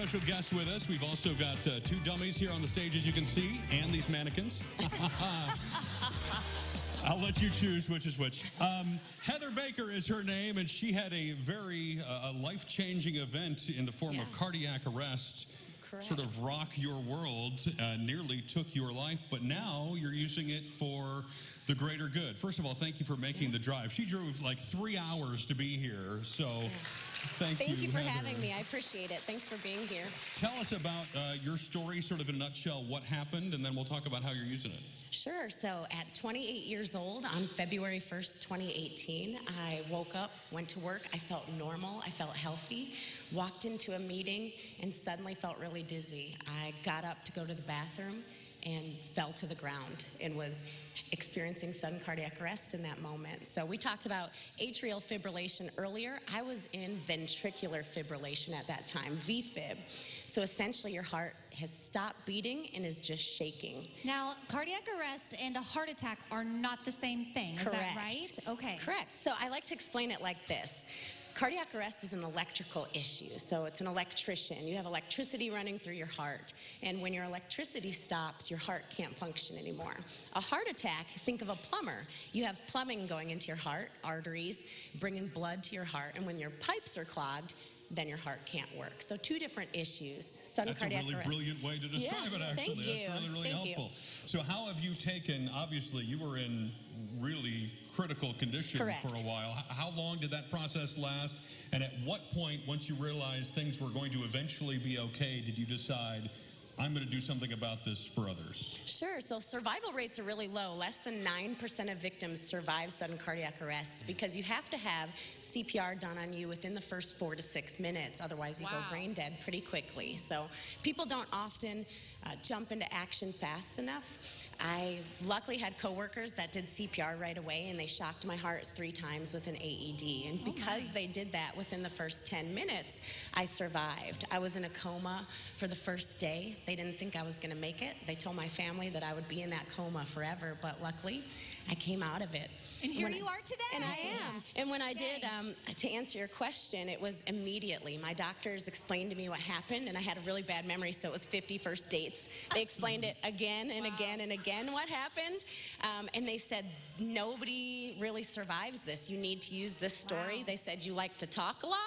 special guest with us. We've also got two dummies here on the stage, as you can see, and these mannequins. I'll let you choose which is which. Heather Baker is her name, and she had a very life-changing event in the form of cardiac arrest. Correct. Sort of rock your world, nearly took your life, but now you're using it for the greater good. First of all, thank you for making the drive. She drove like 3 hours to be here, so thank you. Thank you for Heather. having me. I appreciate it. Thanks for being here. Tell us about your story, sort of in a nutshell, what happened, and then we'll talk about how you're using it. Sure. So at 28 years old, on February 1st, 2018, I woke up, went to work. I felt normal. I felt healthy. Walked into a meeting and suddenly felt really dizzy. I got up to go to the bathroom and fell to the ground and was experiencing sudden cardiac arrest in that moment. So we talked about atrial fibrillation earlier. I was in ventricular fibrillation at that time, VFib. So essentially your heart has stopped beating and is just shaking. Now, cardiac arrest and a heart attack are not the same thing, Correct. Is that right? Okay. Correct. So I like to explain it like this. Cardiac arrest is an electrical issue, so it's an electrician. You have electricity running through your heart, and when your electricity stops, your heart can't function anymore. A heart attack, think of a plumber. You have plumbing going into your heart, arteries, bringing blood to your heart, and when your pipes are clogged, then your heart can't work. So two different issues. Sudden cardiac arrest. That's a really brilliant way to describe it, actually. Thank you. That's really helpful. So how have you taken, obviously, you were in really critical condition Correct. for a while. How long did that process last? And at what point, once you realized things were going to eventually be okay, did you decide, I'm going to do something about this for others? Sure. So survival rates are really low. Less than 9% of victims survive sudden cardiac arrest because you have to have CPR done on you within the first 4 to 6 minutes. Otherwise, you go brain dead pretty quickly. So people don't often jump into action fast enough. I luckily had coworkers that did CPR right away, and they shocked my heart 3 times with an AED. And because they did that within the first 10 minutes, I survived. I was in a coma for the first day. They didn't think I was going to make it. They told my family that I would be in that coma forever, but luckily, I came out of it. And here you are today. And I am. And when I did, to answer your question, it was immediately. My doctors explained to me what happened, and I had a really bad memory, so it was 50 first dates. They explained it again and again and again what happened, and they said, nobody really survives this. You need to use this story. They said, you like to talk a lot,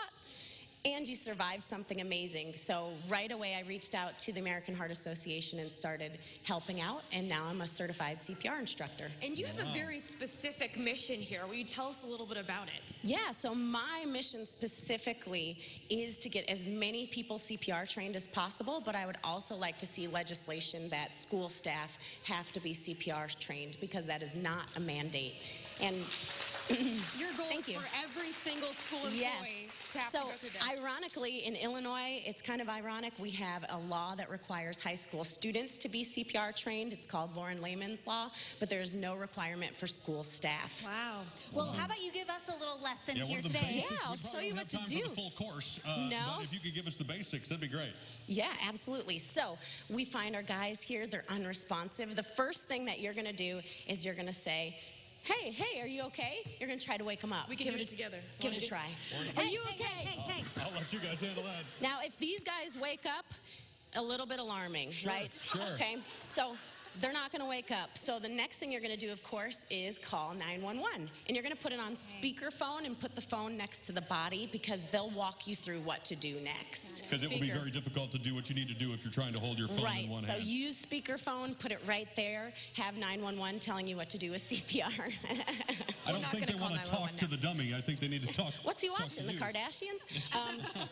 and you survived something amazing. So right away, I reached out to the American Heart Association and started helping out, and now I'm a certified CPR instructor. And you have a very specific mission here. Will you tell us a little bit about it? Yeah, so my mission specifically is to get as many people CPR trained as possible, but I would also like to see legislation that school staff have to be CPR trained because that is not a mandate. And your goal is for every single school employee to have to go through this. Ironically, in Illinois, it's kind of ironic, we have a law that requires high school students to be CPR trained. It's called Lauren Lehman's Law, but there's no requirement for school staff. Wow. Well, how about you give us a little lesson here today? Yeah, I'll show you what to do. For the full course, no. But if you could give us the basics, that'd be great. Yeah, absolutely. So we find our guys here, they're unresponsive. The first thing that you're going to do is you're going to say, hey, are you okay? You're going to try to wake them up. We can do it together. Give it a try. Are you okay? Hey. I'll let you guys handle that. Now, if these guys wake up, a little bit alarming, right? Sure. Okay, so they're not going to wake up. So the next thing you're going to do, of course, is call 911. And you're going to put it on speakerphone and put the phone next to the body because they'll walk you through what to do next. Because it will be very difficult to do what you need to do if you're trying to hold your phone in one hand. So use speakerphone, put it right there, have 911 telling you what to do with CPR. I don't think they want to talk to the dummy. I think they need to talk. What's he watching, the Kardashians?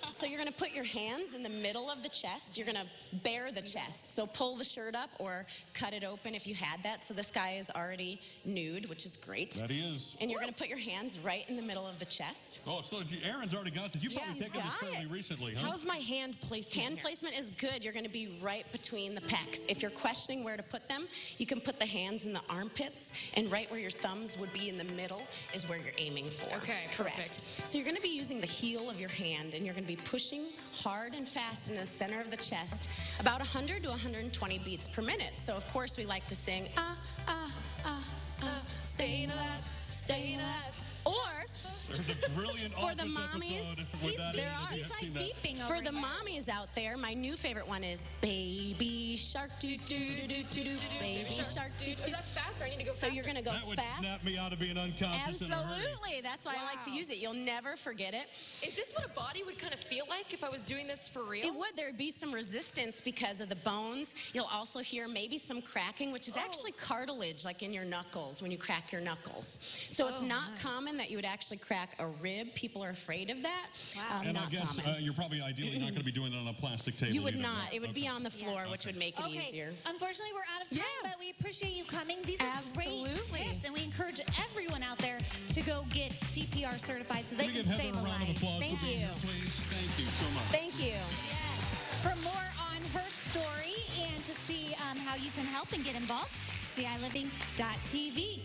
So you're going to put your hands in the middle of the chest. You're going to bare the chest. So pull the shirt up or cut it open if you had that. So this guy is already nude, which is great. That he is. And you're going to put your hands right in the middle of the chest. Oh, so Aaron's already got this. You've probably taken this fairly recently, huh? How's my hand placement? Hand placement is good. You're going to be right between the pecs. If you're questioning where to put them, you can put the hands in the armpits, and right where your thumbs would be in the middle is where you're aiming for. Okay, correct. Perfect. So you're going to be using the heel of your hand, and you're going to be pushing hard and fast in the center of the chest, about 100 to 120 beats per minute. So of course we like to sing, staying alive, staying alive. Or There's a brilliant for the Office mommies, episode with that. there in it, are- if you He's haven't like seen that. beeping for over the here. mommies out there, my new favorite one is Baby Shark doo doo doo doo doo. Baby Shark doo Oh, doo. that's faster. I need to go So faster. you're gonna go That would fast. snap me out of being unconscious in a hurry. Absolutely. That's why I like to Wow. use it. You'll never forget it. Is this what a body would kind of feel like if I was doing this for real? It would. There would be some resistance because of the bones. You'll also hear maybe some cracking, which is actually cartilage, like in your knuckles when you crack your knuckles. So it's not common that you would actually crack a rib. People are afraid of that. Wow. And I not guess common. you're probably ideally not going to be doing it on a plastic table. You would either, not. right? It would be Okay. on the floor, which would make it Okay, easier. unfortunately, we're out of time, Yeah. but we appreciate you coming. These are Absolutely. great tips, and we encourage everyone out there to go get CPR certified so they Can we can give Heather save a round of life. applause Thank for being you. here, please? Thank you so much. Thank you. Yes. For more on her story and to see how you can help and get involved, CILiving.tv.